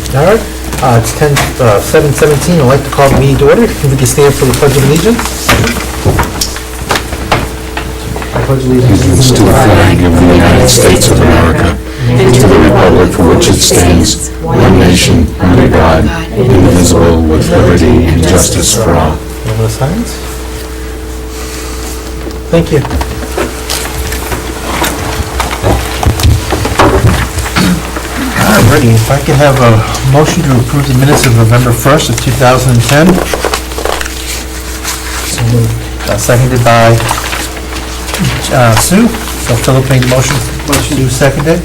All right, it's 7:17. I'd like to call the meeting to order. If we can stand for the Pledge of Allegiance. I pledge Allegiance to the flag of the United States of America and to the republic for which it stands, one nation, under God, indivisible, with liberty and justice for all. Moment of silence. Thank you. Alrighty, if I could have a motion to approve the minutes of November 1st of 2010. So moved. Seconded by Sue. So Philip made the motion. Sue seconded.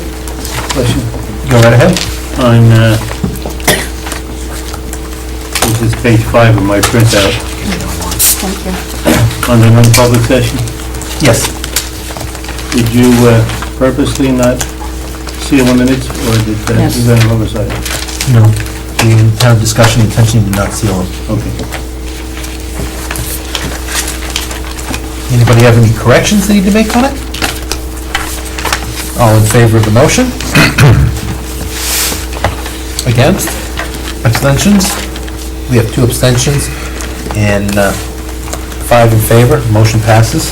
Question. Go right ahead. On, this is page 5 of my printout. Thank you. On the non-public session, Yes. did you purposely not seal the minutes, or did Yes. you got an oversight? No. We had a discussion, intention did not seal them. Okay. Anybody have any corrections they need to make on it? All in favor of the motion? Against? Abstentions? We have 2 abstentions and 5 in favor. Motion passes.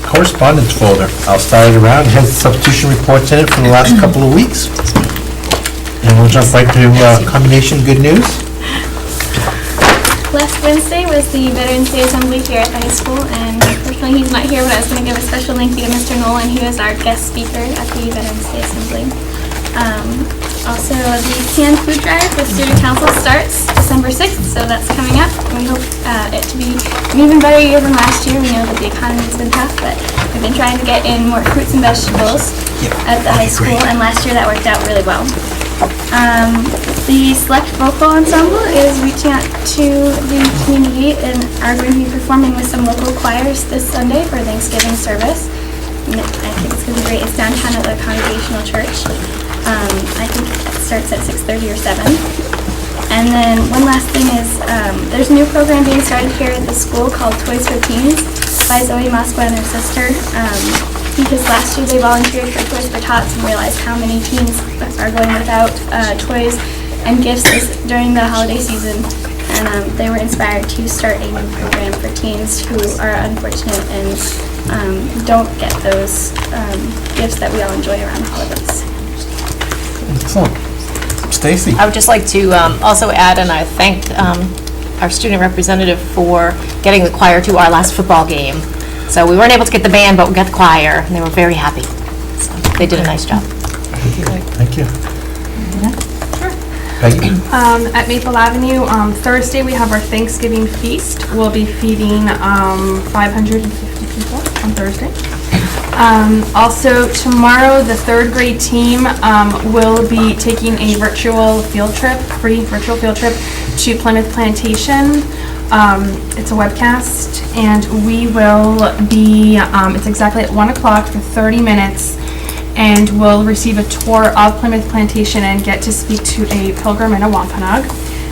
Correspondence folder. I'll start it around. It has the substitution reports in it for the last couple of weeks. And we'll jump right to combination good news. Last Wednesday was the Veterans Day Assembly here at the high school, and unfortunately he's not here, but I was going to give a special thank you to Mr. Nolan, who is our guest speaker at the Veterans Day Assembly. Also, the canned food drive with student council starts December 6th, so that's coming up. We hope it to be an even better year than last year. We know that the economy's been tough, but we've been trying to get in more fruits and vegetables at the high school, and last year that worked out really well. The Select Vocal Ensemble is reaching out to the community and are going to be performing with some local choirs this Sunday for Thanksgiving service. And I think it's going to be great. It's downtown at the Congregational Church. I think it starts at 6:30 or 7. And then one last thing is there's a new program being started here at the school called Toys for Teens by Zoe Mosqua and her sister. Because last year they volunteered for Toys for Tots and realized how many teens are going without toys and gifts during the holiday season. And they were inspired to start a new program for teens who are unfortunate and don't get those gifts that we all enjoy around the holidays. Excellent. Stacy. I would just like to also add, and I thank our student representative for getting the choir to our last football game. So we weren't able to get the band, but we got the choir, and they were very happy. So they did a nice job. Thank you. Sure. Peggy? At Maple Avenue, Thursday we have our Thanksgiving feast. We'll be feeding 550 people on Thursday. Also tomorrow, the 3rd grade team will be taking a virtual field trip, free virtual field trip to Plymouth Plantation. It's a webcast, and we will be, it's exactly at 1 o'clock for 30 minutes, and we'll receive a tour of Plymouth Plantation and get to speak to a pilgrim and a Wampanoag.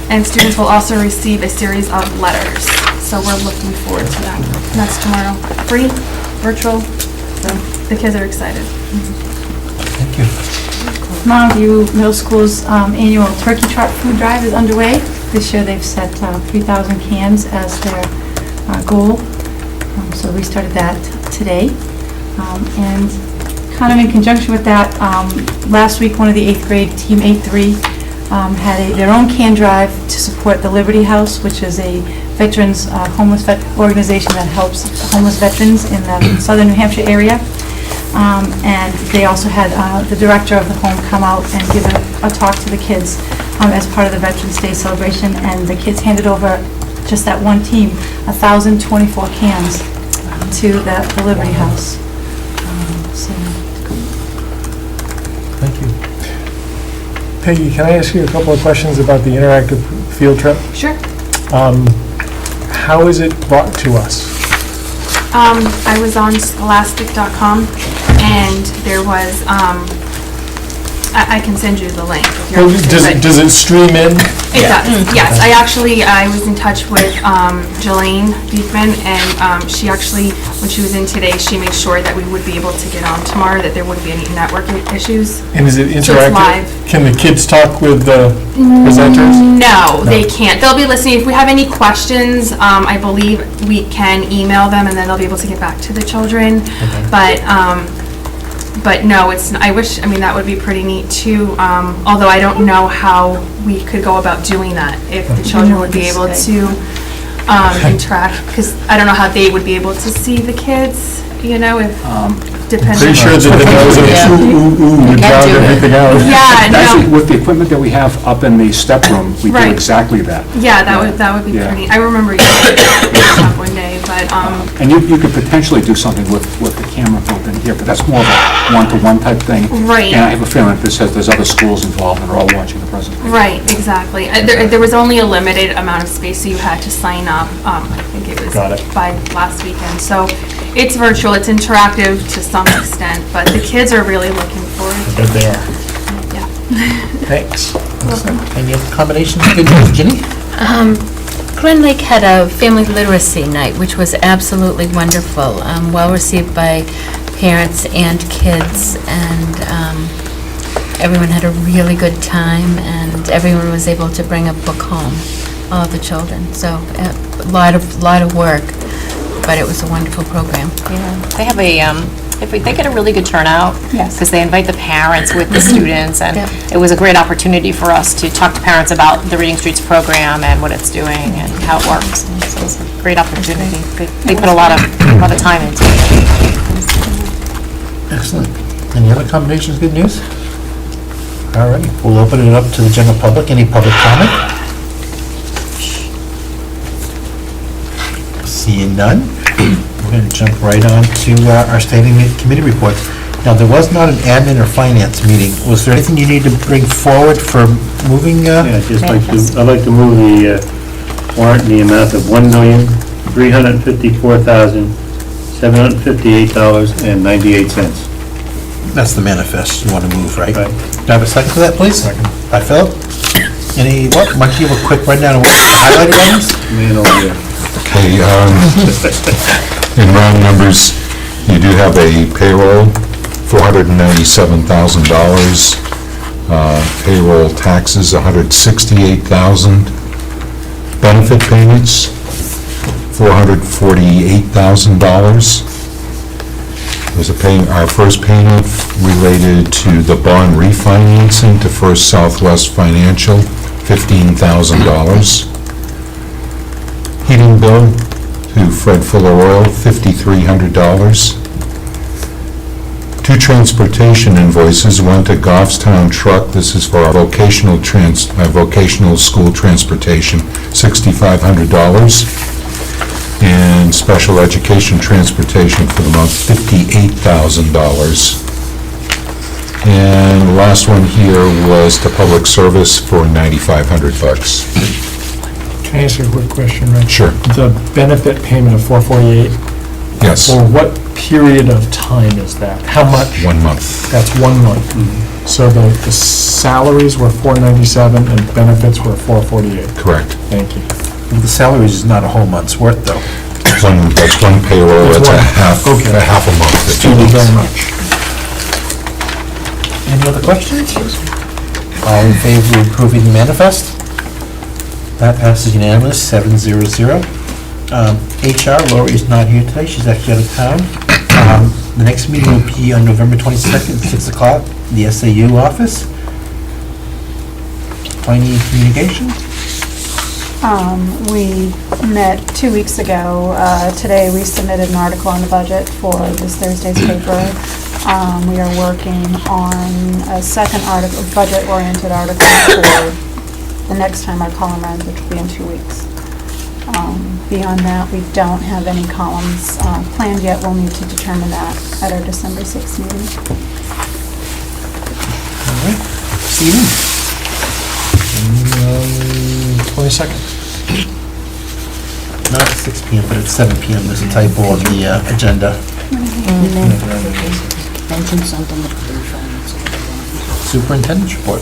And students will also receive a series of letters. So we're looking forward to that. And that's tomorrow. Free, virtual, so the kids are excited. Thank you. Mountain View Middle School's annual turkey trot food drive is underway. This year they've set 3,000 cans as their goal. So we started that today. And kind of in conjunction with that, last week one of the 8th grade, Team 8-3, had their own can drive to support the Liberty House, which is a veterans homeless organization that helps homeless veterans in the southern New Hampshire area. And they also had the director of the home come out and give a talk to the kids as part of the Veterans Day celebration, and the kids handed over, just that one team, 1,024 cans to the Liberty House. Thank you. Peggy, can I ask you a couple of questions about the interactive field trip? Sure. How is it brought to us? I was on scholastic.com, and there was I can send you the link. if you're Well, interested, but- does it stream in? It does, yes. I was in touch with Jelaine Beekman, and she actually, when she was in today, she made sure that we would be able to get on tomorrow, that there wouldn't be any network issues. And is it So it's interactive? live. Can the kids talk with the presenters? No, they can't. They'll be listening. If we have any questions, I believe we can email them, and then they'll be able to get back to the children. But no, I wish, that would be pretty neat too, although I don't know how we could go about doing that, if the children would be able to interact, because I don't know how they would be able to see the kids, if, depending. Pretty sure that the nose of ooh would drown everything out. Yeah, Actually, no, with the equipment that we have up in the step room, we do Right. exactly that. yeah, that would be Yeah. pretty, I remember using it one day, but, And you could potentially do something with the camera built in here, but that's more of a one-to-one type thing. Right. And I have a feeling that there's other schools involved that are all watching the presentation. right, exactly. There was only a limited amount of space, so you had to sign up, I think it was Got it. by last weekend. So it's virtual, it's interactive to some extent, but the kids are really looking forward to Good they are. it. Yeah. Thanks. Any other combinations? Good news, Ginny? Glen Lake had a family literacy night, which was absolutely wonderful, well-received by parents and kids, and everyone had a really good time, and everyone was able to bring a book home, all of the children. So a lot of work, but it was a wonderful program. Yeah, they have they get a really good turnout. Yes. Because they invite the parents with the students, and Yep. it was a great opportunity for us to talk to parents about the Reading Streets program and what it's doing and how it works. And so it's a great opportunity. They put a lot of time into it. Excellent. Any other combinations, good news? All righty, we'll open it up to the general public. Any public comment? Seeing none, we're going to jump right on to our standing committee reports. Now, there was not an admin or finance meeting. Was there anything you need to bring forward for moving? Yeah, I'd like to move the warrant in the amount of $1,354,758.98. That's the manifest you want to move, right? Right. Do I have a second for that, please? Second. By Philip? Any, Mike, give a quick rundown of what the highlighted items? Man, oh, yeah. Okay, in round numbers, you do have a payroll, $497,000. Payroll taxes, $168,000. Benefit payments, $448,000. There's our first payment related to the bond refinancing to First Southwest Financial, $15,000. Heating bill to Fred Fuller Oil, $5,300. Two transportation invoices, one to Goffstown Truck, this is for our vocational school transportation, $6,500. And special education transportation for the month, $58,000. And the last one here was to public service for $9,500. Can I ask you a quick question, Rich? Sure. The benefit payment of $448, Yes, for what period of time is that? How much? 1 month. That's 1 month. So the salaries were $497 and benefits were $448. Correct. Thank you. The salaries is not a whole month's worth, though. That's one payroll, That's that's one. a half a month. Thank you very much. Any other questions? All in favor of approving the manifest? That passes unanimous, 700. HR, Lori is not here today, she's actually out of town. The next meeting will be on November 22nd, 6 o'clock, the SAU office. Planning and communication? We met 2 weeks ago. Today, we submitted an article on the budget for this Thursday's paper. We are working on a second article, budget-oriented article for the next time our column runs, which will be in 2 weeks. Beyond that, we don't have any columns planned yet. We'll need to determine that at our December 6th meeting. All right, Stephen? 22nd. Not 6 PM, but it's 7 PM, there's a typo on the agenda. Mention something about the refinance. Superintendent's report.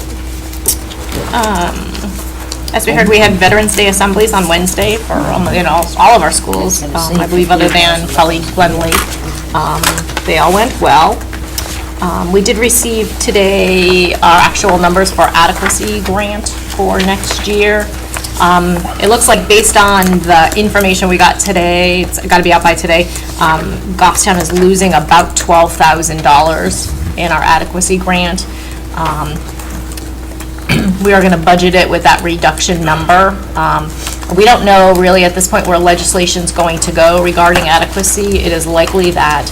As we heard, we had Veterans Day assemblies on Wednesday for, all of our schools, I believe, other than probably Glen Lake. They all went well. We did receive today our actual numbers for adequacy grant for next year. It looks like based on the information we got today, it's got to be out by today, Goffstown is losing about $12,000 in our adequacy grant. We are going to budget it with that reduction number. We don't know really at this point where legislation's going to go regarding adequacy. It is likely that,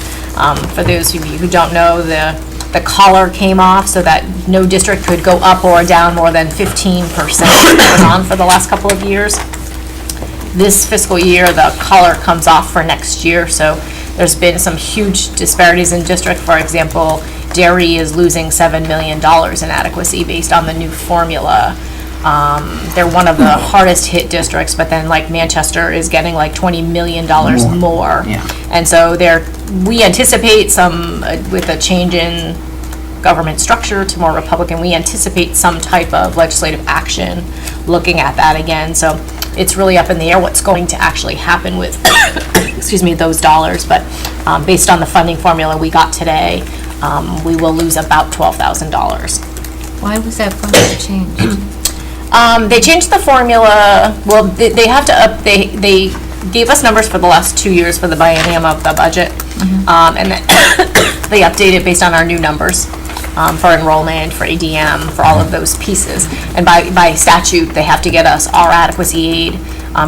for those of you who don't know, the collar came off so that no district could go up or down more than 15%. It was on for the last couple of years. This fiscal year, the collar comes off for next year, so there's been some huge disparities in district. For example, Derry is losing $7 million in adequacy based on the new formula. They're one of the hardest hit districts, but then like Manchester is getting like $20 million more. Yeah. And so we anticipate some, with a change in government structure to more Republican, we anticipate some type of legislative action looking at that again. So it's really up in the air what's going to actually happen with, excuse me, those dollars. But based on the funding formula we got today, we will lose about $12,000. Why was that formula changed? They changed the formula, well, they have to they gave us numbers for the last 2 years for the biennium of the budget. And then they updated based on our new numbers for enrollment, for ADM, for all of those pieces. And by statute, they have to get us our adequacy aid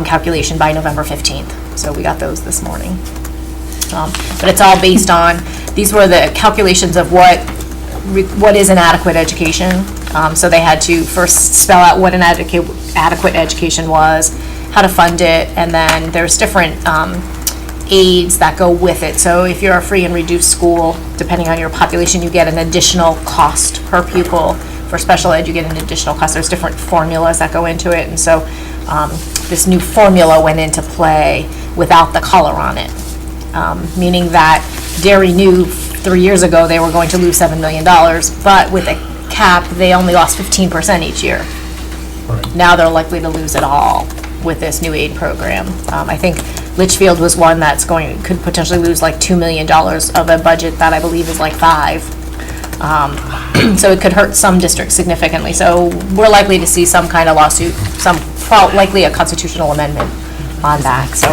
calculation by November 15th. So we got those this morning. But it's all based on, these were the calculations of what is an adequate education. So they had to first spell out what an adequate education was, how to fund it, and then there's different aids that go with it. So if you're a free and reduced school, depending on your population, you get an additional cost per pupil. For special ed, you get an additional cost. There's different formulas that go into it, and so this new formula went into play without the color on it, meaning that Derry knew 3 years ago they were going to lose $7 million, but with a cap, they only lost 15% each year. Right. Now they're likely to lose it all with this new aid program. I think Litchfield was one that's could potentially lose like $2 million of a budget that I believe is like $5 million. So it could hurt some districts significantly. So we're likely to see some kind of lawsuit, likely a constitutional amendment on that. So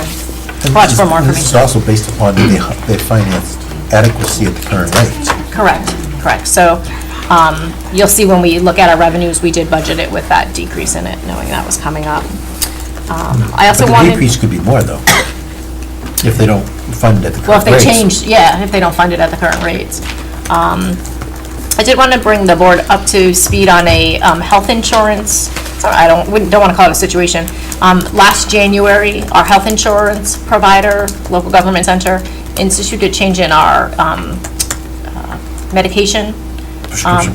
watch for more information. This is also based upon their finance adequacy at the current rates. Correct. So you'll see when we look at our revenues, we did budget it with that decrease in it, knowing that was coming up. I also But wanted... the decrease could be more, though, if they don't fund it at the current rates. If they don't fund it at the current rates. I did want to bring the board up to speed on a health insurance, sorry, I don't want to call it a situation. Last January, our health insurance provider, local government center, instituted a change in our medication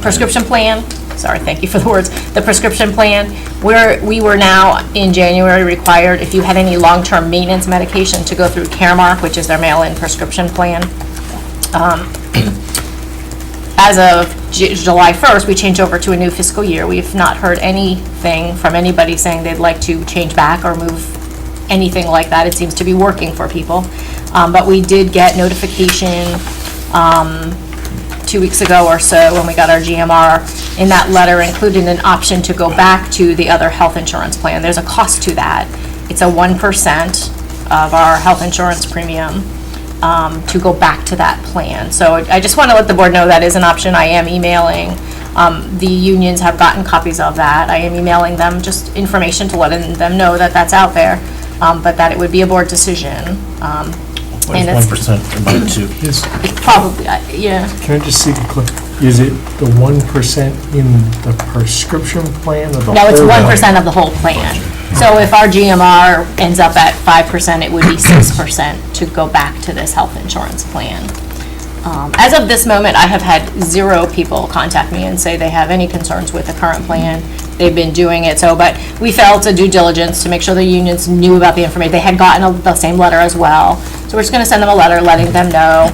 prescription plan. Sorry, thank you for the words. The prescription plan, where we were now in January required, if you had any long-term maintenance medication, to go through Caremark, which is their mail-in prescription plan. As of July 1st, we changed over to a new fiscal year. We've not heard anything from anybody saying they'd like to change back or move anything like that. It seems to be working for people. But we did get notification 2 weeks ago or so when we got our GMR. In that letter included an option to go back to the other health insurance plan. There's a cost to that. It's a 1% of our health insurance premium to go back to that plan. So I just want to let the board know that is an option. I am emailing. The unions have gotten copies of that. I am emailing them just information to let them know that that's out there, but that it would be a board decision. What is 1% amount to? It's probably, yeah. Can I just see the clip? Is it the 1% in the prescription plan or the whole? No, it's 1% of the whole plan. So if our GMR ends up at 5%, it would be 6% to go back to this health insurance plan. As of this moment, I have had 0 people contact me and say they have any concerns with the current plan. They've been doing it, but we felt a due diligence to make sure the unions knew about the information. They had gotten the same letter as well. So we're just going to send them a letter letting them know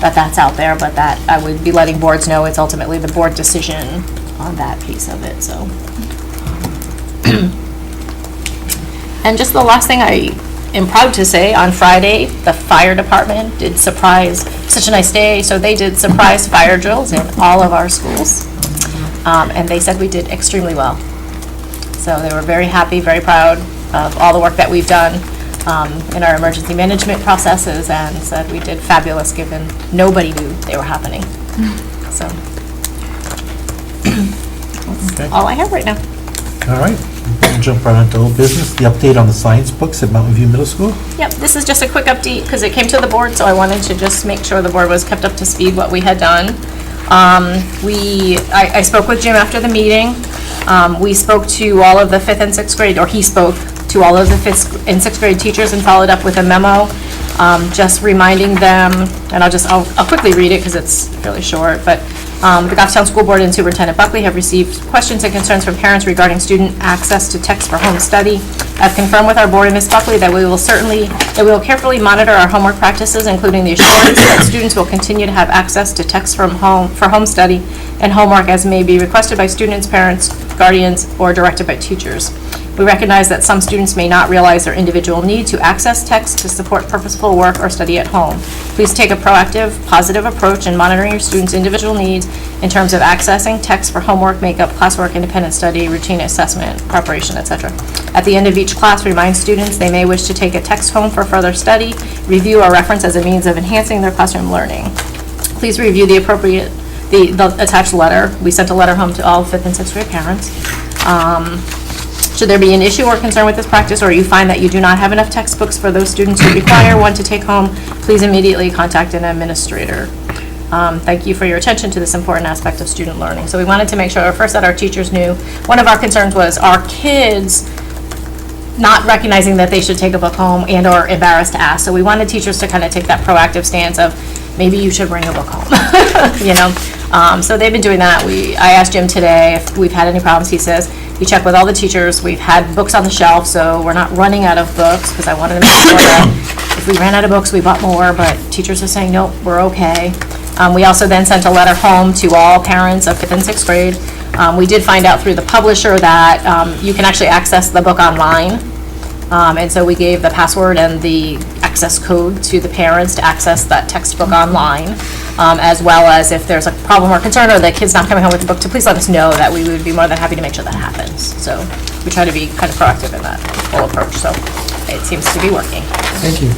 that that's out there, but that I would be letting boards know it's ultimately the board decision on that piece of it, so. And just the last thing I am proud to say, on Friday, the fire department did surprise, such a nice day, so they did surprise fire drills in all of our schools. And they said we did extremely well. So they were very happy, very proud of all the work that we've done in our emergency management processes, and said we did fabulous given nobody knew they were happening. So that's all I have right now. All right, we'll jump right into old business, the update on the science books at Mountain View Middle School. Yep, this is just a quick update because it came to the board, so I wanted to just make sure the board was kept up to speed what we had done. I spoke with Jim after the meeting. We spoke to all of the 5th and 6th grade, or he spoke to all of the 5th and 6th grade teachers and followed up with a memo, just reminding them, and I'll quickly read it because it's fairly short, but the Goffstown School Board and Superintendent Buckley have received questions and concerns from parents regarding student access to text for home study. I've confirmed with our board and Ms. Buckley that we will carefully monitor our homework practices, including the assurance that students will continue to have access to text from home for home study and homework as may be requested by students, parents, guardians, or directed by teachers. We recognize that some students may not realize their individual need to access text to support purposeful work or study at home. Please take a proactive, positive approach in monitoring your students' individual needs in terms of accessing text for homework, makeup, classwork, independent study, routine assessment, preparation, etc. At the end of each class, remind students they may wish to take a text home for further study, review, or reference as a means of enhancing their classroom learning. Please review the attached letter. We sent a letter home to all 5th and 6th grade parents. Should there be an issue or concern with this practice, or you find that you do not have enough textbooks for those students who require one to take home, please immediately contact an administrator. Thank you for your attention to this important aspect of student learning. So we wanted to make sure first that our teachers knew. One of our concerns was our kids not recognizing that they should take a book home and or embarrassed to ask. So we wanted teachers to kind of take that proactive stance of maybe you should bring a book home, you know. So they've been doing that. I asked Jim today if we've had any problems. He says he checked with all the teachers. We've had books on the shelf, so we're not running out of books, because I wanted to make sure that if we ran out of books, we bought more, but teachers are saying, nope, we're okay. We also then sent a letter home to all parents of 5th and 6th grade. We did find out through the publisher that you can actually access the book online. And so we gave the password and the access code to the parents to access that textbook online, as well as if there's a problem or concern or the kid's not coming home with the book, to please let us know, that we would be more than happy to make sure that happens. So we try to be kind of proactive in that whole approach, so it seems to be working. Thank you.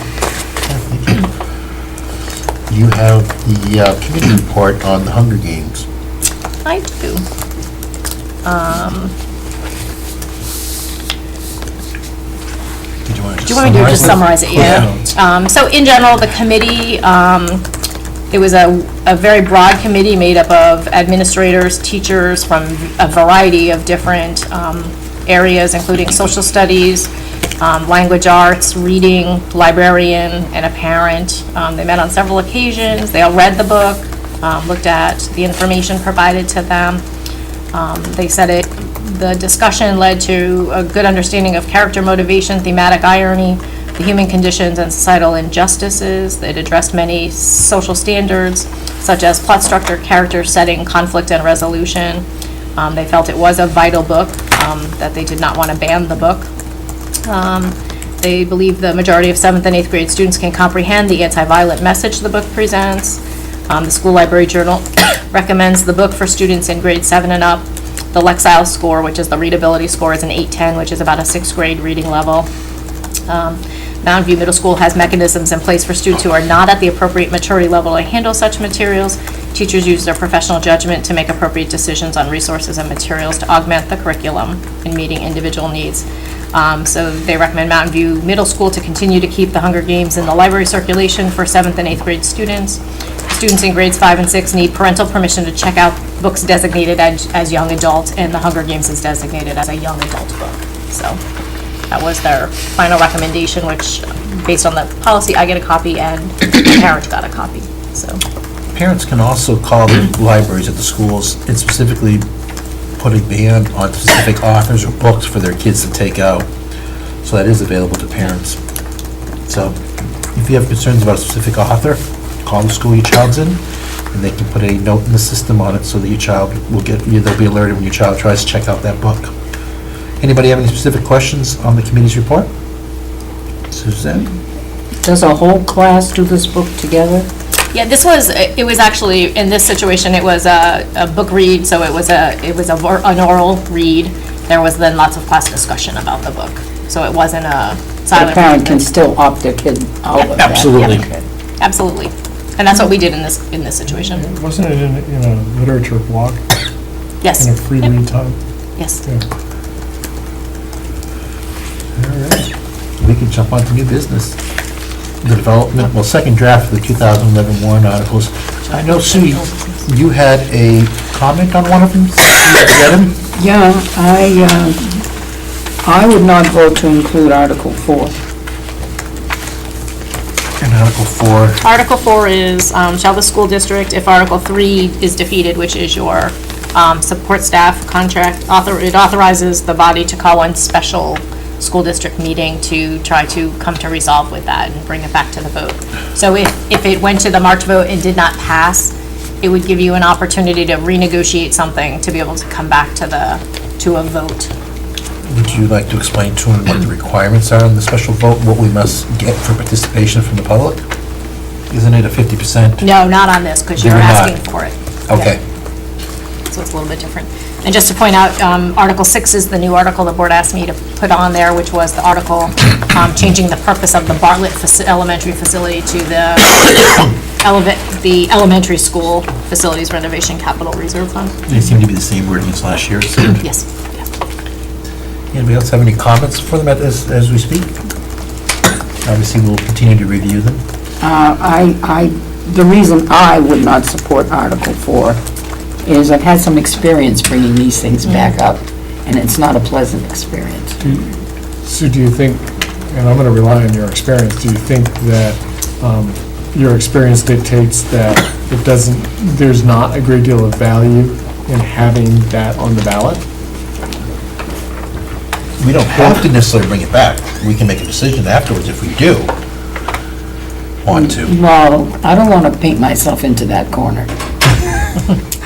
You have the committee report on the Hunger Games. I do. Do you want Do you want me to just summarize it? Yeah. So in general, the committee, it was a very broad committee made up of administrators, teachers from a variety of different areas, including social studies, language arts, reading, librarian, and a parent. They met on several occasions. They all read the book, looked at the information provided to them. They said the discussion led to a good understanding of character motivation, thematic irony, the human conditions, and societal injustices. It addressed many social standards, such as plot structure, character setting, conflict, and resolution. They felt it was a vital book, that they did not want to ban the book. They believe the majority of 7th and 8th grade students can comprehend the anti-violent message the book presents. The School Library Journal recommends the book for students in grade 7 and up. The Lexile score, which is the readability score, is an 810, which is about a 6th grade reading level. Mountain View Middle School has mechanisms in place for students who are not at the appropriate maturity level to handle such materials. Teachers use their professional judgment to make appropriate decisions on resources and materials to augment the curriculum in meeting individual needs. So they recommend Mountain View Middle School to continue to keep the Hunger Games in the library circulation for 7th and 8th grade students. Students in grades 5 and 6 need parental permission to check out books designated as young adult, and the Hunger Games is designated as a young adult book. So that was their final recommendation, which, based on the policy, I get a copy and the parent got a copy. So Parents can also call the libraries at the schools and specifically put a ban on specific authors or books for their kids to take out. So that is available to parents. So if you have concerns about a specific author, call the school your child's in, and they can put a note in the system on it so that your child will get, they'll be alerted when your child tries to check out that book. Anybody have any specific questions on the committee's report? Suzanne? Does a whole class do this book together? Yeah, it was actually, in this situation, it was a book read, so it was an oral read. There was then lots of class discussion about the book. So it wasn't a silent. The parent can still opt their kid out of that. Absolutely. Absolutely. And that's what we did in this situation. Wasn't it in a literature blog, Yes. in a free read time? Yes. Yeah. All right. We can jump on to new business. The development, second draft of the 2011 warrant articles. I know, Sue, you had a comment on one of them? You read them? Yeah, I would not vote to include Article 4. And Article 4. Article 4 is, shall the school district, if Article 3 is defeated, which is your support staff contract, it authorizes the body to call one special school district meeting to try to come to resolve with that and bring it back to the vote. So if it went to the March vote and did not pass, it would give you an opportunity to renegotiate something to be able to come back to a vote. Would you like to explain to him what the requirements are in the special vote, what we must get for participation from the public? Isn't it a 50%? No, not on this, because you're You're not. asking for it. Okay. So it's a little bit different. And just to point out, Article 6 is the new article the board asked me to put on there, which was the article changing the purpose of the Bartlett elementary facility to the elementary school facilities renovation capital reserve fund. They seem to be the same wording as last year, it seemed. Yes. Anybody else have any comments for them as we speak? Obviously, we'll continue to review them. The reason I would not support Article 4 is I've had some experience bringing these things back up, and it's not a pleasant experience. So do you think, and I'm going to rely on your experience, do you think that your experience dictates that there's not a great deal of value in having that on the ballot? We don't have to necessarily bring it back. We can make a decision afterwards if we do want to. Well, I don't want to paint myself into that corner.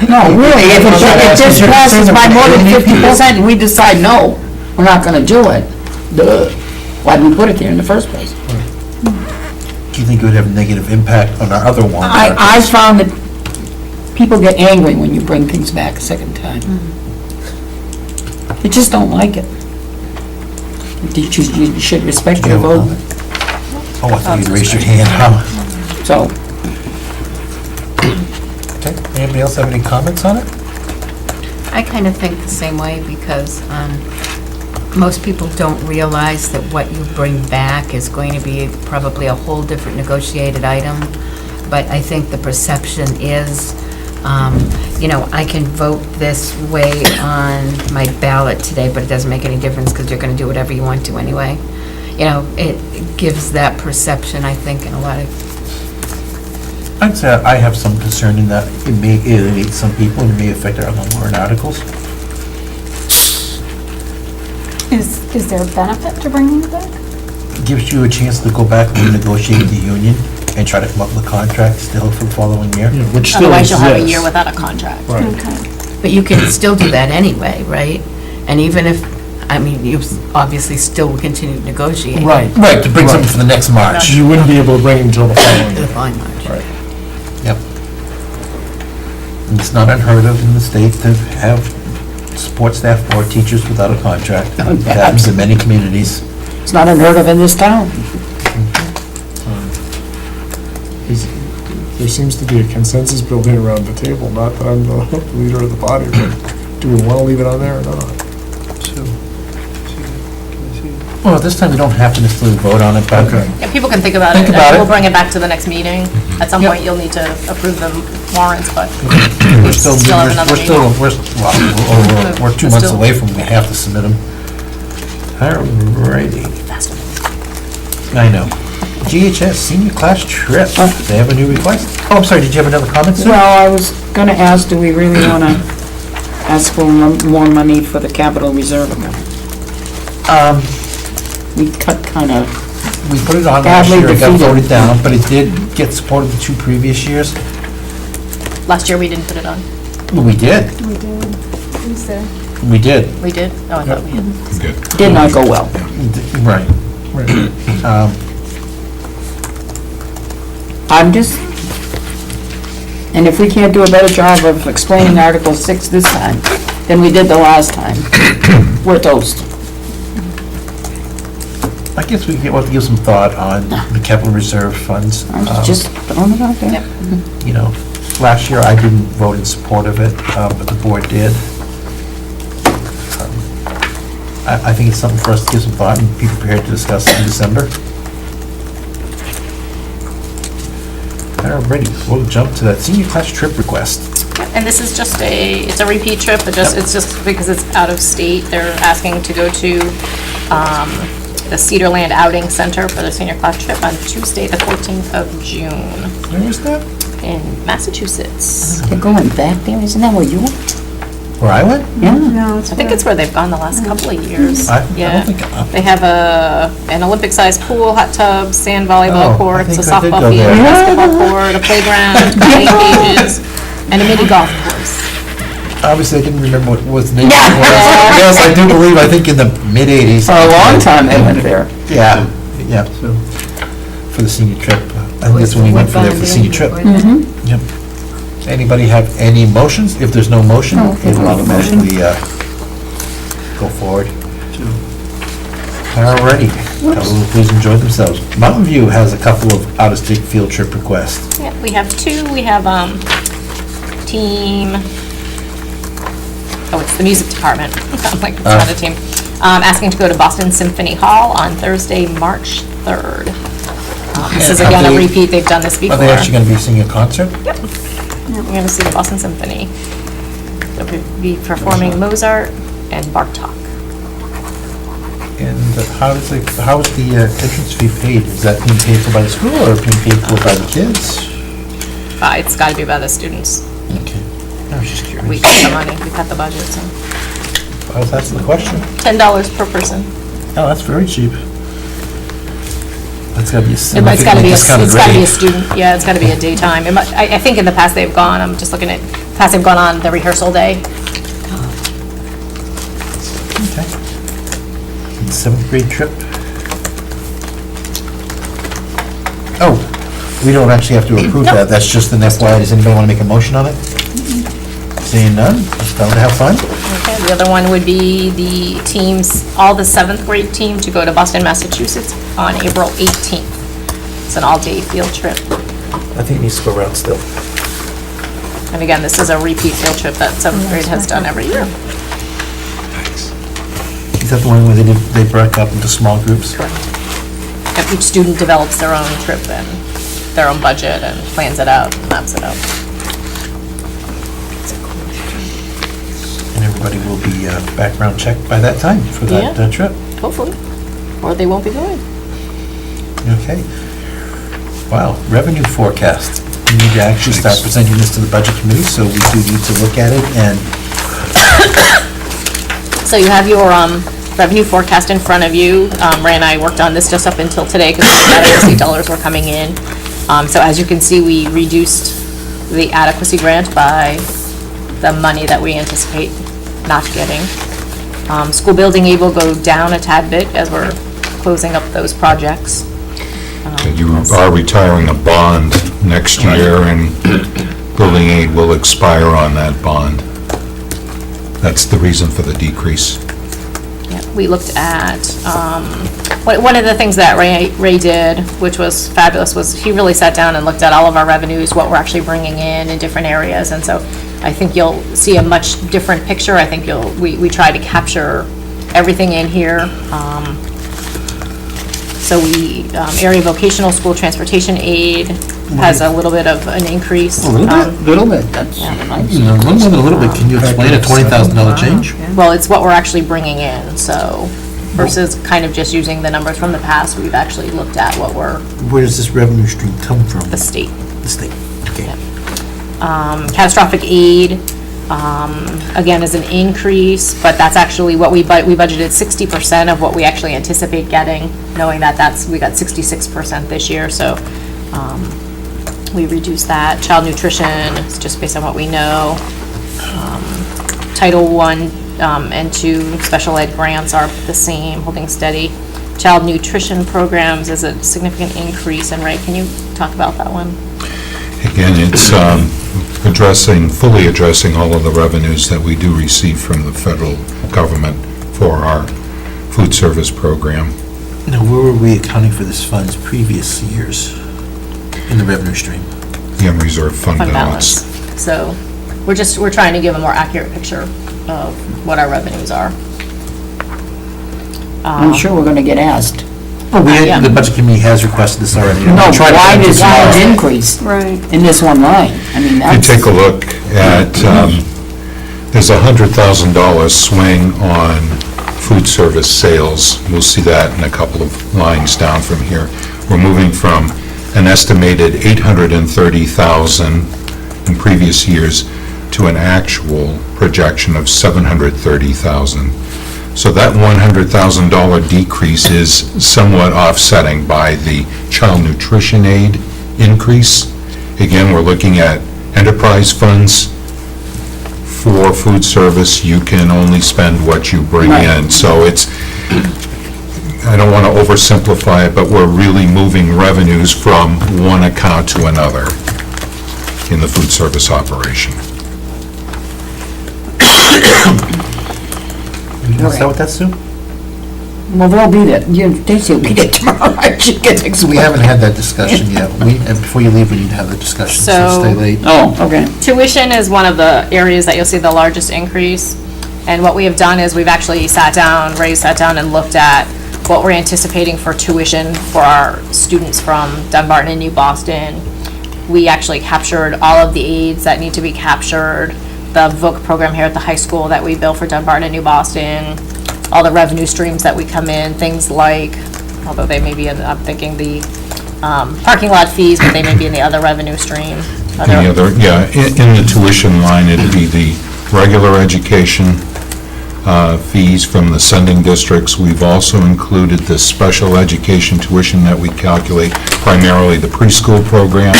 No, really, if this passes by more than 50% and we decide, no, we're not going to do it, duh, why did we put it there in the first place? Do you think it would have a negative impact on our other warrant articles? I found that people get angry when you bring things back a second time. They just don't like it. You should respect Do you your have a vote. comment? Oh, I thought you raised your hand. So, Okay, anybody else have any comments on it? I kind of think the same way because most people don't realize that what you bring back is going to be probably a whole different negotiated item. But I think the perception is, I can vote this way on my ballot today, but it doesn't make any difference because you're going to do whatever you want to anyway. It gives that perception, I think, in a lot of... I'd say I have some concern in that it may alienate some people and it may affect our other warrant articles. Is there a benefit to bringing it back? It gives you a chance to go back and renegotiate with the union and try to come up with a contract still for the following year. Yeah, which still Otherwise, you'll have a exists. year without a contract. Right. Okay. But you can still do that anyway, right? And even if, you obviously still will continue to negotiate. Right. Right, to bring something for the next March. You wouldn't be able to bring it until the following The year. following March. Right. Yep. And it's not unheard of in the state to have support staff or teachers without a contract. It happens in many communities. it's not unheard of in this town. There seems to be a consensus building around the table, not that I'm the leader of the body, but do we want to leave it on there or not? Well, this time we don't have to necessarily vote on it, but Okay. Yeah, people can think about Think it. about it. We'll bring it back to the next meeting. At some Yep. point, you'll need to approve the warrants, but we're still, Still have another we're 2 months Still- away from we have to submit them. Alrighty. I know. GHS Senior Class Trip. They have a new request? Oh, I'm sorry, did you have another comment, Sue? Well, I was going to ask, do we really want to ask for more money for the capital reserve account? We cut kind of We put it on last Badly year, it got defeated. voted down, but it did get support the 2 previous years. Last year, we didn't put it on. We did, We did. Who's there? we did. We did? Oh, I thought we had. Good. Did not go well. Right. I'm just, and if we can't do a better job of explaining Article 6 this time than we did the last time, we're toast. I guess we want to give some thought on the capital reserve funds. I'm just throwing it out there. You know, last year I didn't vote in support of it, but the board did. I think it's something for us to give some thought and be prepared to discuss in December. Alrighty, we'll jump to that senior class trip request. And this is just it's a repeat trip, but it's just because it's out of state. They're asking to go to the Cedarland Outing Center for the senior class trip on Tuesday, the 14th of June Where was that? in Massachusetts. They're going back there, isn't that where you went? Where I went? Yeah. No, it's I think it's where they've gone the last couple of years. I don't Yeah. think They have an Olympic-sized pool, hot tub, sand volleyball Oh, I courts, a think I did softball go field, there. basketball court, a playground, playing cages, and a mini golf course. Obviously, I didn't remember what was the name of it was. Yes, I do believe, I think in the mid-'80s. For a long time they went there. Yeah, yeah, for the senior trip. I think that's when we went for the senior trip. Yep. Anybody have any motions? If there's no motion, it will automatically go forward. Alrighty, everyone please enjoy themselves. Mountain View has a couple of out-of-state field trip requests. Yeah, we have 2. We have team, it's the music department. I'm like, it's not a team. Asking to go to Boston Symphony Hall on Thursday, March 3rd. This is And again are a they- repeat. They've done this before. Are they actually going to be singing a concert? Yep. We're going to see the Boston Symphony. They'll be performing Mozart and Bartok. And how is the entrance fee paid? Is that being paid for by the school or being paid for by the kids? It's got to be by the students. Okay, I was just We curious. cut the money, we cut the budget, so. I was asking the question. $10 per person. Oh, that's very cheap. That's got to be a It's got to significantly be, discounted it's got to be a rate. student, yeah, it's got to be a daytime. I think in the past they've gone, I'm just looking at, past they've gone on the rehearsal day. Okay. And 7th grade trip. Oh, we don't actually have to approve that, that's just an FYI. Does anybody want to make a motion on it? Seeing none, let's tell them to have fun. Okay, the other one would be the teams, all the 7th grade team to go to Boston, Massachusetts on April 18th. It's an all-day field trip. I think it needs to go around still. And again, this is a repeat field trip that 7th grade has done every year. Is that the one where they break up into small groups? Correct. And each student develops their own trip and their own budget and plans it out, and maps it out. And everybody will be background checked by that time for that Yeah. trip. Hopefully. Or they won't be going. Okay. Wow, revenue forecast. We need to actually start presenting this to the budget committee, so we do need to look at it and So you have your revenue forecast in front of you. Ray and I worked on this just up until today because adequacy dollars were coming in. So as you can see, we reduced the adequacy grant by the money that we anticipate not getting. School building aid will go down a tad bit as we're closing up those projects. You are retiring a bond next year, and building aid will expire on that bond. That's the reason for the decrease. Yeah, we looked at, one of the things that Ray did, which was fabulous, was he really sat down and looked at all of our revenues, what we're actually bringing in different areas, and so I think you'll see a much different picture. I think we try to capture everything in here. So area vocational school transportation aid has a little bit of an increase. A little bit? Little bit, that's Yeah. nice. You know, a little more than a little bit. Can you explain a $20,000 change? Well, it's what we're actually bringing in, so versus kind of just using the numbers from the past, we've actually looked at what we're, Where does this revenue stream come from? the state. The state. Okay. Catastrophic aid, again, is an increase, but that's actually what we budgeted 60% of what we actually anticipate getting, knowing that we got 66% this year, so we reduced that. Child nutrition, it's just based on what we know. Title I and II special ed grants are the same, holding steady. Child nutrition programs is a significant increase, and Ray, can you talk about that one? Again, it's fully addressing all of the revenues that we do receive from the federal government for our food service program. Now, where were we accounting for this funds previous years in the revenue stream? The unreserved fund balance. So we're trying to give a more accurate picture of what our revenues are. I'm sure we're gonna get asked. Oh, Yeah. the budget committee has requested this already. No, why this large increase Right. in this one line? I mean, If you that's, take a look at, there's a $100,000 swing on food service sales. We'll see that in a couple of lines down from here. We're moving from an estimated $830,000 in previous years to an actual projection of $730,000. So that $100,000 decrease is somewhat offsetting by the child nutrition aid increase. Again, we're looking at enterprise funds. For food service, you can only spend what you bring in. So it's, I don't want to oversimplify it, but we're really moving revenues from one account to another in the food service operation. Is that what that's, Sue? well, they'll be there, Stacy will be there tomorrow, I should get next We week. haven't had that discussion yet. And before you leave, we need to have the discussion, so So- stay late. Oh, okay. Tuition is one of the areas that you'll see the largest increase. And what we have done is we've actually Ray sat down and looked at what we're anticipating for tuition for our students from Dunbarton and New Boston. We actually captured all of the aids that need to be captured, the VOC program here at the high school that we bill for Dunbarton and New Boston, all the revenue streams that we come in, things like, although they may be, I'm thinking the parking lot fees, but they may be in the other revenue stream. Any other, yeah, in the tuition line, it'd be the regular education fees from the sending districts. We've also included the special education tuition that we calculate, primarily the preschool program.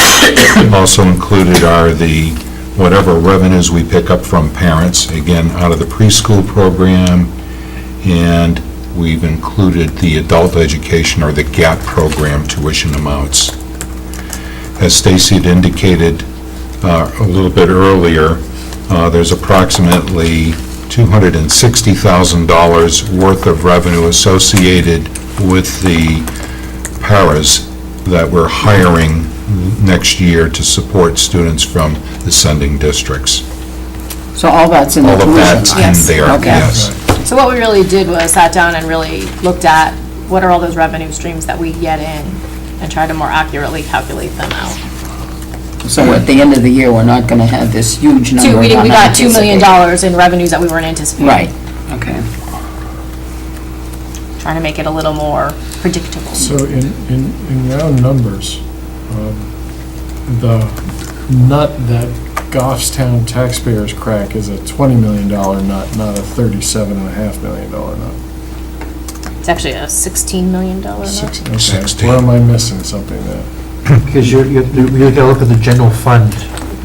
Also included are the whatever revenues we pick up from parents, again, out of the preschool program. And we've included the adult education or the GAP program tuition amounts. As Stacy had indicated a little bit earlier, there's approximately $260,000 worth of revenue associated with the paras that we're hiring next year to support students from the sending districts. So all that's in the All tuition of line? that's in Yes. there, Okay. yes. So what we really did was sat down and really looked at what are all those revenue streams that we get in and tried to more accurately calculate them out. So at the end of the year, we're not gonna have this huge number. We got $2 million unanticipated. in revenues that we weren't anticipating. Right, okay. Trying to make it a little more predictable. So in round numbers, the nut that Goffstown taxpayers crack is a $20 million nut, not a $37.5 million nut. It's actually a $16 million number. 16. Where am I missing something there? Because you're gonna look at the general fund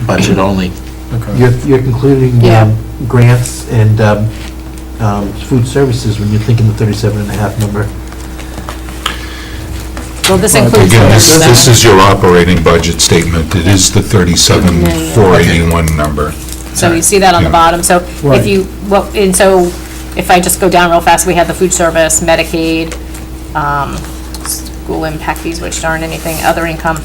budget only. Okay. You're concluding Yeah. grants and food services when you're thinking the 37.5 number. Well, this Well, includes. Again, those that- this is your operating budget statement. It is the 37,481 number. So you see that on the Yeah. bottom. So Right. if you, well, and so if I just go down real fast, we have the food service, Medicaid, school impact fees, which aren't anything, other income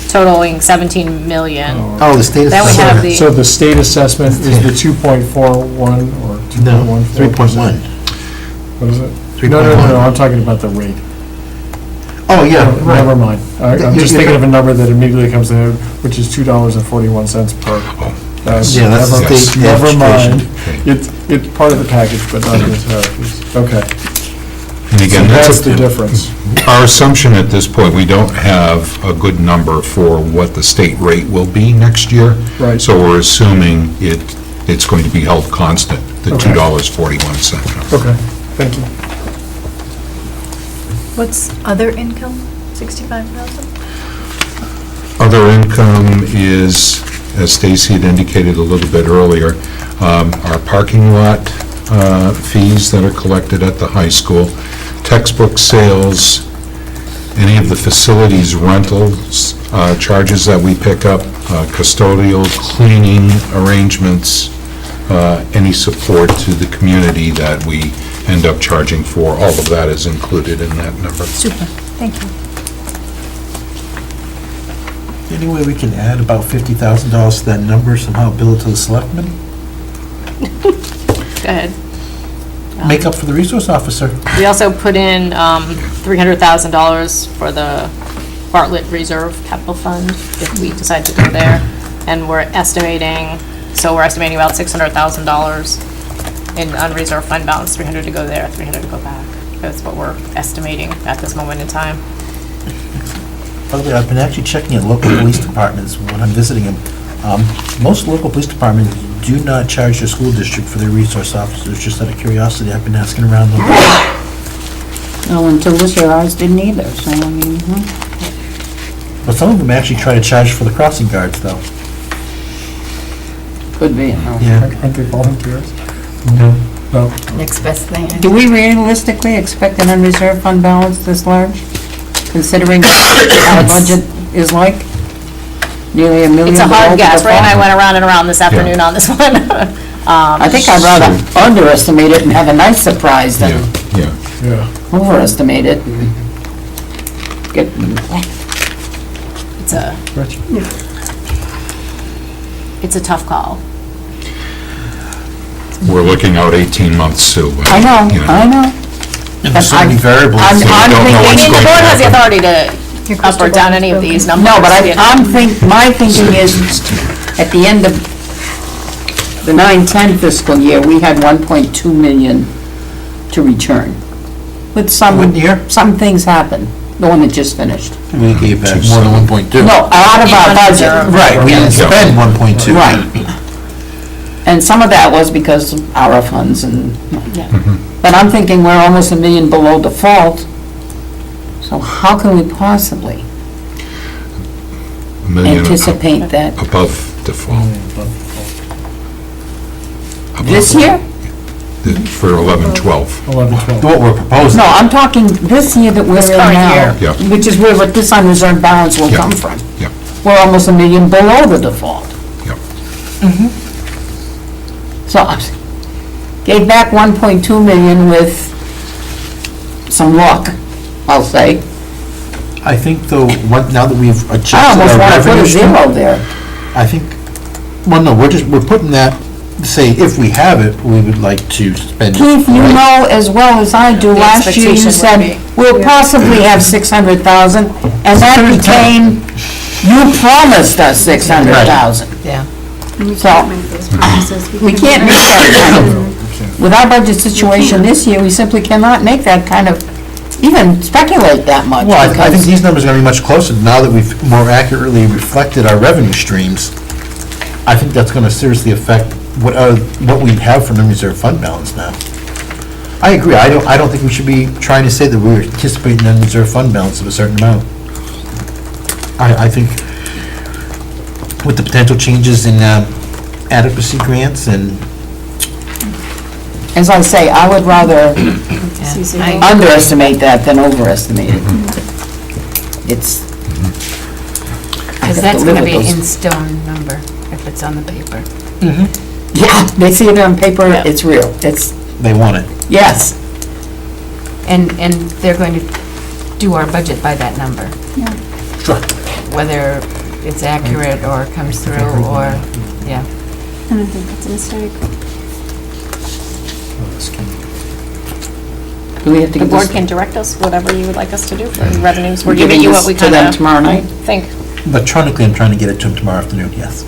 totaling 17 million. Oh, the state Then we assessment. have the- So the state assessment is the 2.41 or 2.14? No, 3.1. What is it? 3.1. No, I'm talking about the rate. Oh, yeah, right. Never mind. I'm You're- just you're- thinking of a number that immediately comes to head, which is $2.41 per. That's Yeah, that's the never- state Never mind. education. It's part of the package, but not the entire piece. Okay. And So again, that's that's the difference. our assumption at this point. We don't have a good number for what the state rate will be next year. Right. So we're assuming it it's going to be held constant, the Okay. $2.41 number. Okay, thank you. What's other income? 65,000? Other income is, as Stacy had indicated a little bit earlier, our parking lot fees that are collected at the high school, textbook sales, any of the facilities rentals, charges that we pick up, custodial, cleaning arrangements, any support to the community that we end up charging for, all of that is included in that number. Super, thank you. Any way we can add about $50,000 to that number, somehow bill it to the selectmen? Go ahead. Make up for the resource officer. We also put in $300,000 for the Bartlett Reserve Capital Fund, if we decide to go there. And we're estimating about $600,000 in unreserved fund balance, 300 to go there, 300 to go back. That's what we're estimating at this moment in time. By the way, I've been actually checking at local police departments when I'm visiting them. Most local police departments do not charge their school district for their resource officers, just out of curiosity. I've been asking around them. No, until this year, ours didn't either, so I mean, But some of them actually try to charge for the crossing guards, though. could be. No. Yeah. Aren't they volunteers? No. No. Next best thing. Do we realistically expect an unreserved fund balance this large, considering what our budget is like? Nearly $1 million. It's a below hard the guess. Ray and I default? went around and around this afternoon on this one. I think I'd rather underestimate it and have a nice surprise than Yeah. Yeah. overestimate it. Get, It's a tough call. We're looking out 18 months too. but, I know, you I know. And there's so many variables. I'm So you don't know I what's mean, the going to board has the happen. authority to up or down any of these numbers. No, but my thinking is, at the end of the 9-10 fiscal year, we had 1.2 million to return. With What year? some things happened, the one that just finished. We gave back more than 1.2. No, out of our budget. Right, we didn't spend 1.2. Right. And some of that was because of our funds and, but I'm thinking we're almost $1 million below default. So how can we possibly $1 million anticipate that above default. this year? For 11-12. 11, 12. What we're proposing. No, I'm talking this year that we're in current now, year. Yeah. which is where this unreserved balance will Yeah. come from. Yeah. We're almost $1 million below the default. Yeah. So, gave back 1.2 million with some luck, I'll say. I think though, now that we've I adjusted almost our want to put revenue a stream, zero there. I think, well, no, we're putting that, say, if we have it, we would like to spend it. Keith, you right? know as well as I do, last year you expectation would said, we'll possibly have 600,000, and that became, you promised us 600,000. Yeah. So, we can't make that kind of, with our budget situation this year, we simply cannot make that kind of, even speculate that much. Well, I think because- these numbers are going to be much closer now that we've more accurately reflected our revenue streams. I think that's going to seriously affect what we have from the reserve fund balance now. I agree. I don't think we should be trying to say that we're anticipating a reserve fund balance of a certain amount. I think with the potential changes in adequacy grants and As I say, I would rather I- underestimate that than overestimate it. It's. I Because gotta that's live going to be with an those. in-stone number if it's on the paper. Yeah, they see it on paper, Yeah. it's real, it's, they want it. yes. And they're going to do our budget by that number. Sure. Whether it's accurate or comes through or, yeah. And I think that's a mistake. Do we have to The give board this can direct us, whatever you would like us to do for revenues. We're giving giving you this what we to kind them of tomorrow night? think. Electronically, I'm trying to get it to them tomorrow afternoon, yes.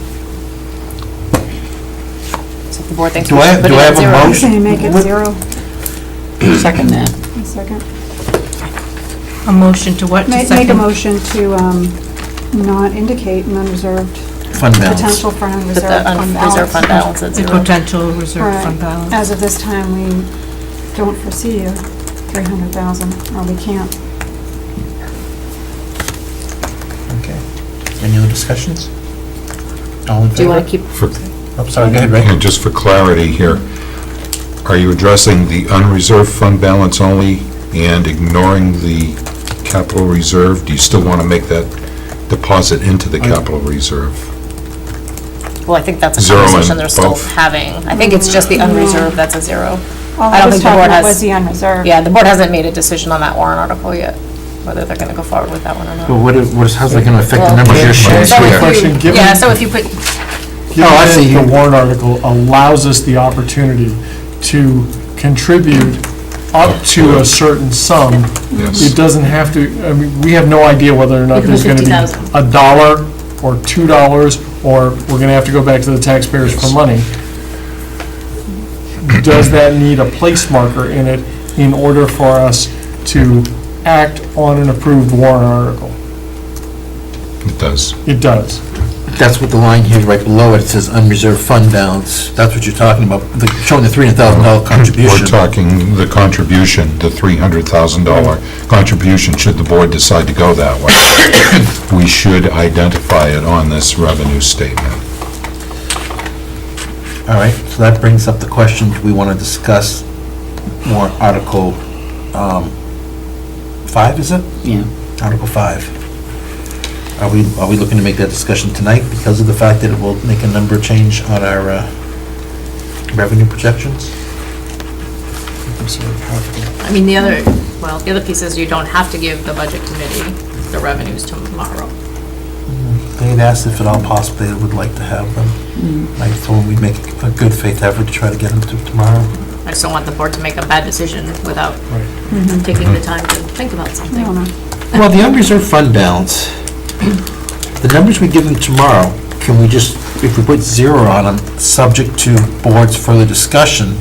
So if the board thinks Do we I- should put do it I at have a zero. motion? Can you make it What- zero? Second that. A second. A motion to what? To Make a second? motion to not indicate an unreserved fund balance. Potential for Put unreserved the fund unreserved fund balance at zero. Potential reserve fund Right. balance. As of this time, we don't foresee a 300,000, or we can't. Okay. Any other discussions? All in favor? Do you want to keep, For- Oh, sorry, go ahead, Ray. And just for clarity here, are you addressing the unreserved fund balance only and ignoring the capital reserve? Do you still want to make that deposit into the capital reserve? well, I think that's a Zero and conversation they're still both. having. I think it's just the unreserved that's a zero. All I don't I was think the talking board about has- was the unreserved. Yeah, the board hasn't made a decision on that warrant article yet, whether they're going to go forward with that one or not. But how's that going to affect the numbers you're showing So if here? you- Question, given- Yeah, so if you put, Given I see. that the warrant article allows us the opportunity to contribute up to a certain sum, Yes. it doesn't have to, I mean, we have no idea whether or not there's going to be $50,000. $1 or $2, or we're going to have to go back to the taxpayers for money. Does that need a place marker in it in order for us to act on an approved warrant article? It does. It does. That's what the line here right below it says unreserved fund balance. That's what you're talking about, showing the $300,000 contribution. We're talking the contribution, the $300,000 contribution, should the board decide to go that way. We should identify it on this revenue statement. All right, so that brings up the question, do we want to discuss more Article 5, is it? Yeah. Article 5. Are we looking to make that discussion tonight because of the fact that it will make a number change on our revenue projections? I mean, the other piece is you don't have to give the budget committee the revenues tomorrow. They'd asked if at all possible they would like to have them. I told them we'd make a good faith effort to try to get them to tomorrow. I just don't want the board to make a bad decision without taking the time to think about something. Well, the unreserved fund balance, the numbers we give them tomorrow, can we just, if we put zero on them, subject to board's further discussion,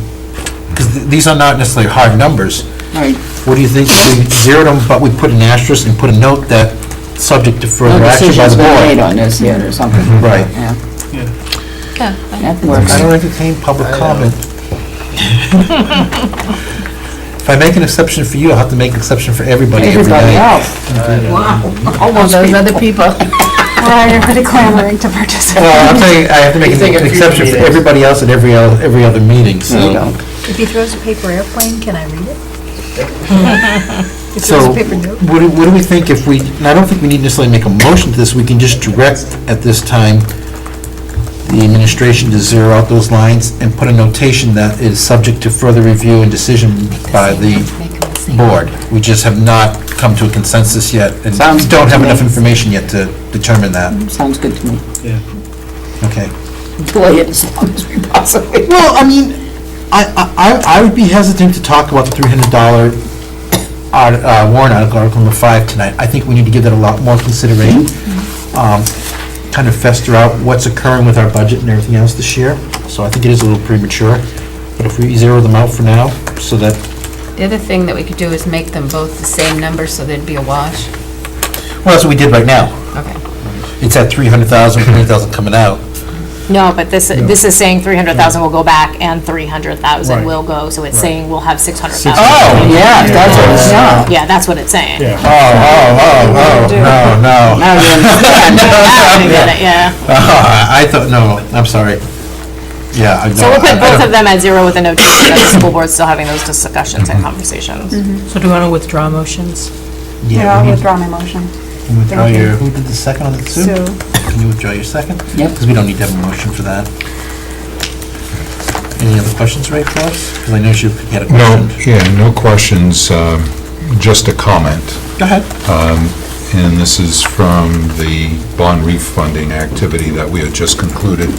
because these are not necessarily hard numbers. Right. What do you think, if we zeroed them, but we put an asterisk and put a note that, subject to No further action by decision's the been made board? on this yet or something. Right. Yeah, Yeah. that works. I don't entertain public comment. If I make an exception for you, I'll have to make an exception for everybody every Everybody night. else. Wow. All those Those people. other people. Well, everybody clamoring to participate. Well, I'm saying I have to make an exception for everybody else at every other meeting, There you so. go. If he throws a paper airplane, can I read it? So, what do we think if we, and I don't think we need necessarily make a motion to this, we can just direct at this time the administration to zero out those lines and put a notation that is subject to further review and decision by the board. We just have not come to a consensus yet and Sounds don't good have to enough me. information yet to determine that. Sounds good to me. Okay. Delay it as long as we possibly. Well, I mean, I would be hesitant to talk about the $300 warrant article number 5 tonight. I think we need to give that a lot more consideration. Kind of fester out what's occurring with our budget and everything else this year. So I think it is a little premature. But if we zero them out for now, so that, The other thing that we could do is make them both the same number, so there'd be a wash. well, that's what we did right now. Okay. It's at 300,000, 300,000 coming out. No, but this is saying 300,000 will go back and 300,000 Right. will go, so it's saying we'll have 600,000. Oh, Yeah, that's what it's, yeah. Yeah, that's what it's saying. Yeah. No. Now you understand. Now I get it, yeah. I thought, no, I'm sorry. Yeah. I So we'll put both of them at zero with a notation that the school board's still having those discussions and conversations. So do you want to withdraw motions? Yeah, I'll we need- withdraw my motion. Can you withdraw Thank you. who did the second on it, Sue? Sue. Can you withdraw your second? Yep. Because we don't need to have a motion for that. Any other questions, Ray, for us? Because I know you had a No, question. yeah, no questions, just a comment. Go ahead. And this is from the bond refunding activity that we had just concluded.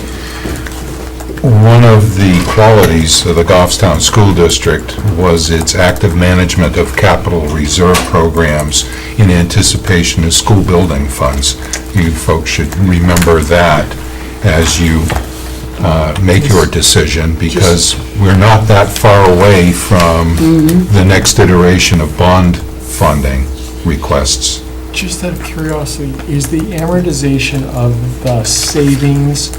One of the qualities of the Goffstown School District was its active management of capital reserve programs in anticipation of school building funds. You folks should remember that as you make your decision, because we're not that far away from the next iteration of bond funding requests. Just out of curiosity, is the amortization of the savings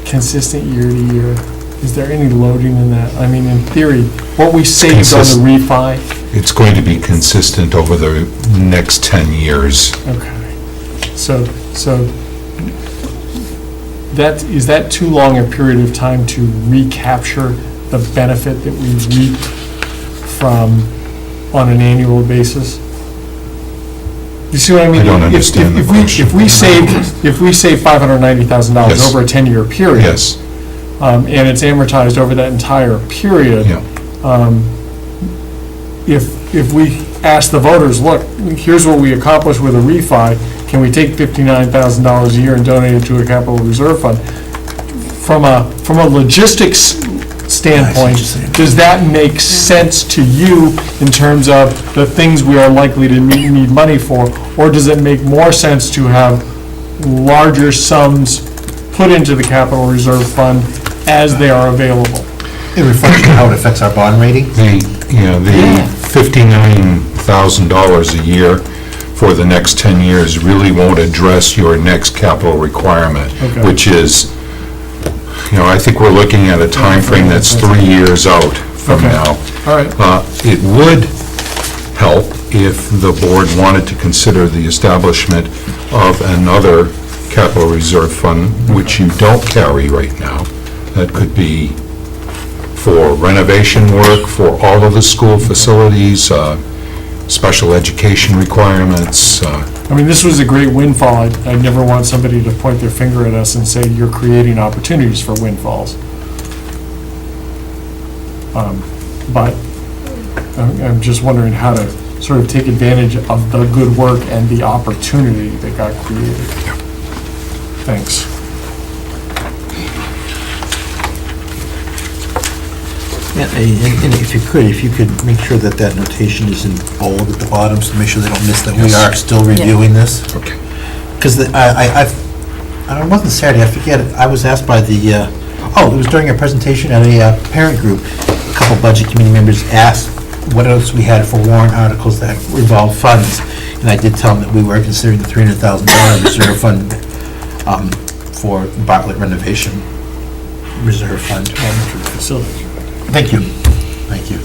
consistent year to year? Is there any loading in that? I mean, in theory, what we saved on the refi, It's going to be consistent over the next 10 years. okay. So is that too long a period of time to recapture the benefit that we reap from on an annual basis? You see what I mean? I don't understand the question. If we save $590,000 Yes. over a 10-year period. Yes, And it's amortized over that entire period. yeah. If we ask the voters, look, here's what we accomplished with a refi, can we take $59,000 a year and donate it to a capital reserve fund? From a logistics standpoint, does that make sense to you in terms of the things we are likely to need money for? Or does it make more sense to have larger sums put into the capital reserve fund as they are available? It reflects how it affects our bond rating. The $59,000 a year for the next 10 years really won't address your next capital requirement, Okay. which is, I think we're looking at a time frame that's 3 years out from Okay. now. All right. It would help if the board wanted to consider the establishment of another capital reserve fund, which you don't carry right now. That could be for renovation work, for all of the school facilities, special education requirements. I mean, this was a great windfall. I'd never want somebody to point their finger at us and say, you're creating opportunities for windfalls. But I'm just wondering how to sort of take advantage of the good work and the opportunity that got created. Thanks. Yeah, and if you could make sure that that notation is in bold at the bottom, so make sure they don't miss that we are still reviewing this. Okay. Because it wasn't Saturday, I forget, I was asked by the, it was during a presentation at a parent group. A couple budget committee members asked what else we had for warrant articles that involve funds. And I did tell them that we were considering the $300,000 reserve fund for Bartlett renovation reserve fund. Facilities. Thank you. Thank you.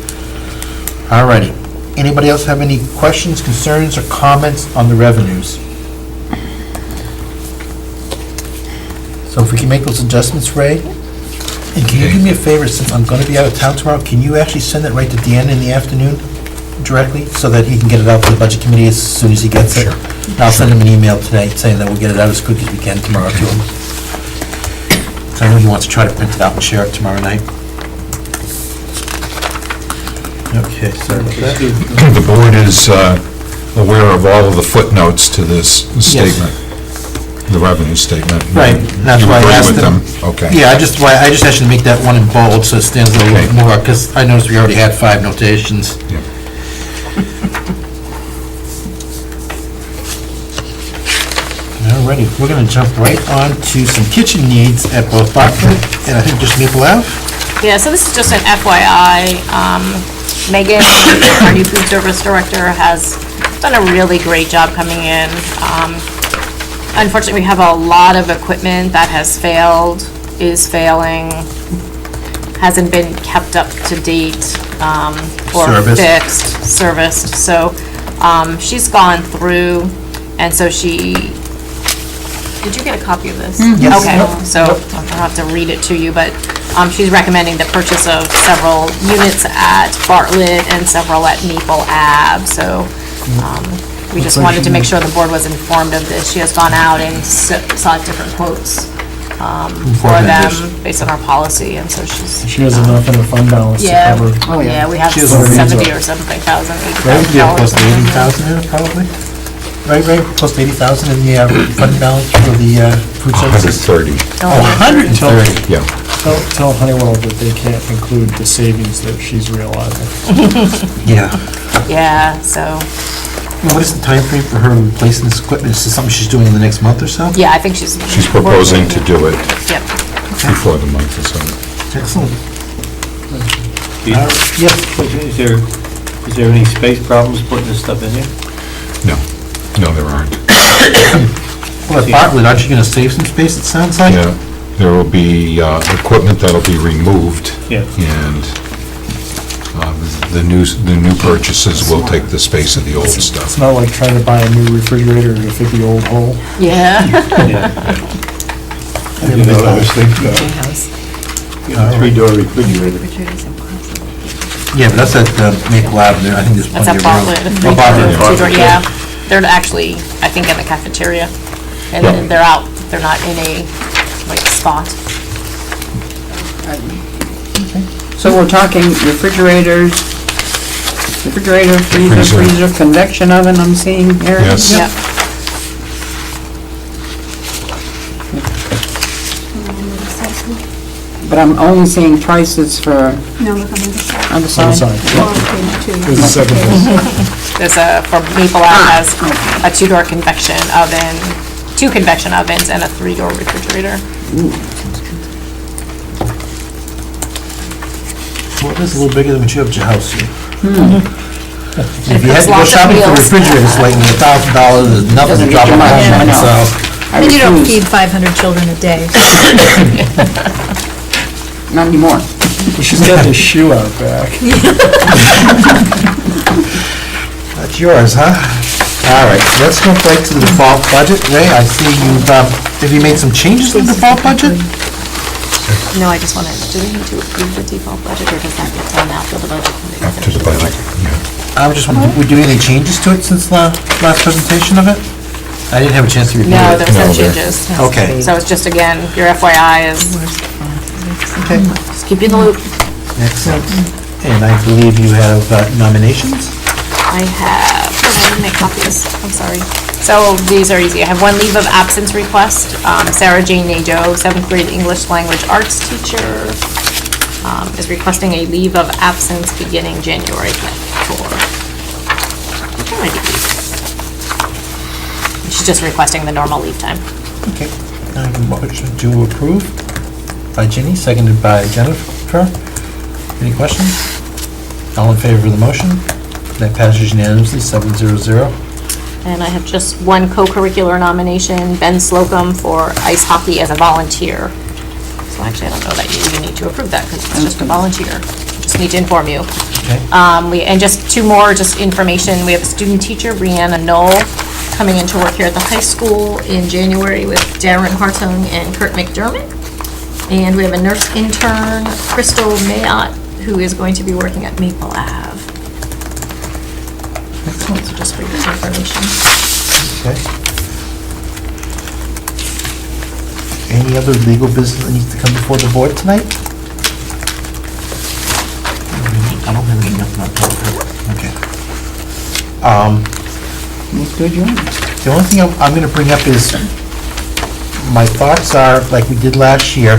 All righty. Anybody else have any questions, concerns, or comments on the revenues? So if we can make those adjustments, Ray? And can you do me a favor, since I'm going to be out of town tomorrow, can you actually send it right to Dan in the afternoon directly, so that he can get it out to the budget committee as soon as he gets it? And I'll send him an email today saying that we'll get it out as quick as we can tomorrow to him. So I know he wants to try to print it out and share it tomorrow night. Okay, sorry about that. The board is aware of all of the footnotes to this statement, the revenue statement. Right, that's why I You agree asked with them. Okay. Yeah, I just asked you to make that one in bold, so it stands a little bit Okay. more, because I noticed we already had 5 notations. Yeah. Alrighty, we're gonna jump right on to some kitchen needs at both Bartlett and I think just Maple Ave. Yeah, so this is just an FYI. Megan, our new food service director, has done a really great job coming in. Unfortunately, we have a lot of equipment that has failed, is failing, hasn't been kept up to date, or Serviced. fixed, serviced. So, she's gone through, and so did you get a copy of this? Yes. Okay, so I'll have to read it to you, but she's recommending the purchase of several units at Bartlett and several at Maple Ave. So we just wanted to make sure the board was informed of this. She has gone out and sought different quotes for them based on our policy, and so she's... She has enough in the fund balance to Yeah, cover. yeah, we have She has already 70 used or something thousand, Right, $80,000. yeah, close to 80,000 in it probably? Right, close to 80,000 in the fund balance for the food services? 130, Oh, 130. yeah. Tell Honeywell that they can't include the savings that she's realizing. Yeah. Yeah, so, What is the time frame for her replacing this equipment? Is this something she's doing in the next month or so? yeah, I think she's... She's proposing to do it Yep. before the month is up. Excellent. Yes. Is there any space problems putting this stuff in here? No. No, there aren't. Well, at Bartlett, aren't you gonna save some space, it sounds like? Yeah, there will be equipment that'll be removed. Yeah. And the new purchases will take the space of the old It's stuff. not like trying to buy a new refrigerator to fit the old hole. Yeah. You know what I was thinking of? A 3-door refrigerator. Yeah, but that's at Maple Avenue, I think there's That's plenty at of room. Bartlett. Oh, Bartlett. Two-door, yeah. They're actually, I think, in the cafeteria. And then they're out, they're not in a, like, spot. So we're talking refrigerators, freezer, Freezer. convection oven, I'm seeing here. Yes. Yep. But I'm only seeing prices for No, look on the other side. on the On the side. side. Oh, page 2. There's a second one. There's a, for Maple Ave has a 2-door convection oven, 2 convection ovens, and a 3-door refrigerator. Well, it is a little bigger than what you have at your house here. If you had There's to go lots of shopping for wheels. refrigerators, like $1,000 is nothing to Doesn't drop get a you much, I home, know. so. I And you don't refuse. feed 500 children a day. Not anymore. Well, she's got the shoe out back. That's yours, huh? All right, let's go right to the default budget. Ray, I see you've, have you made some changes to the default budget? No, I just wanted, do we need to approve the default budget, or does that get done after the budget? committee After the finishes? budget, yeah. I was just wondering, we doing any changes to it since the last presentation of it? I didn't have a chance to review No, it. there was no No, there- changes. Okay. So it's just, again, your FYI is, Okay, just keep you in the loop. excellent. And I believe you have nominations? I have, oh, I didn't make copies, I'm sorry. So these are easy. I have 1 leave of absence request. Sarah Jane Nadeau, 7th grade English language arts teacher, is requesting a leave of absence beginning January 4. She's just requesting the normal leave time. Okay. I have a motion to approve by Ginny, seconded by Jennifer. Any questions? All in favor of the motion? That passes unanimously, 700. And I have just 1 co-curricular nomination, Ben Slocum for ice hockey as a volunteer. So actually, I don't know that you even need to approve that because it's just a volunteer. Just need to inform you. Okay. And just 2 more, just information. We have a student teacher, Brianna Knoll, coming into work here at the high school in January with Darren Hartung and Kurt McDermott. And we have a nurse intern, Crystal Mayott, who is going to be working at Maple Ave. Excellent. So just for your information. Okay. Any other legal business that needs to come before the board tonight? I don't have anything on top. Okay. Move to adjourn. The only thing I'm going to bring up is, my thoughts are, like we did last year,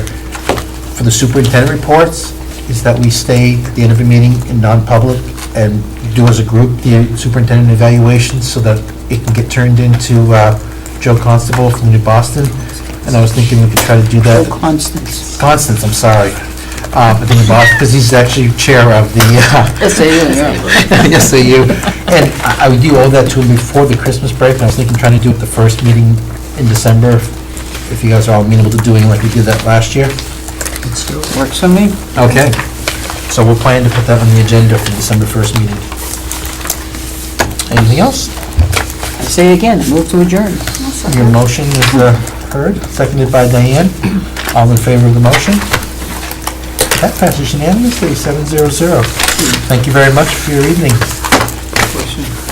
for the superintendent reports, is that we stay at the end of a meeting in non-public and do as a group the superintendent evaluations so that it can get turned into Joe Constable from New Boston. And I was thinking we could try to do that. Oh, Constance. Constance, I'm sorry. But then because he's actually chair of the SAU. And I do owe that to him before the Christmas break, and I was thinking trying to do it the first meeting in December, if you guys are all amenable to doing like we did that last year. Works for me. Okay. So we're planning to put that on the agenda for the December 1st meeting. Anything else? I say again, move to adjourn. Your motion is heard, seconded by Diane. All in favor of the motion? That passes unanimously, 700. Thank you very much for your evening.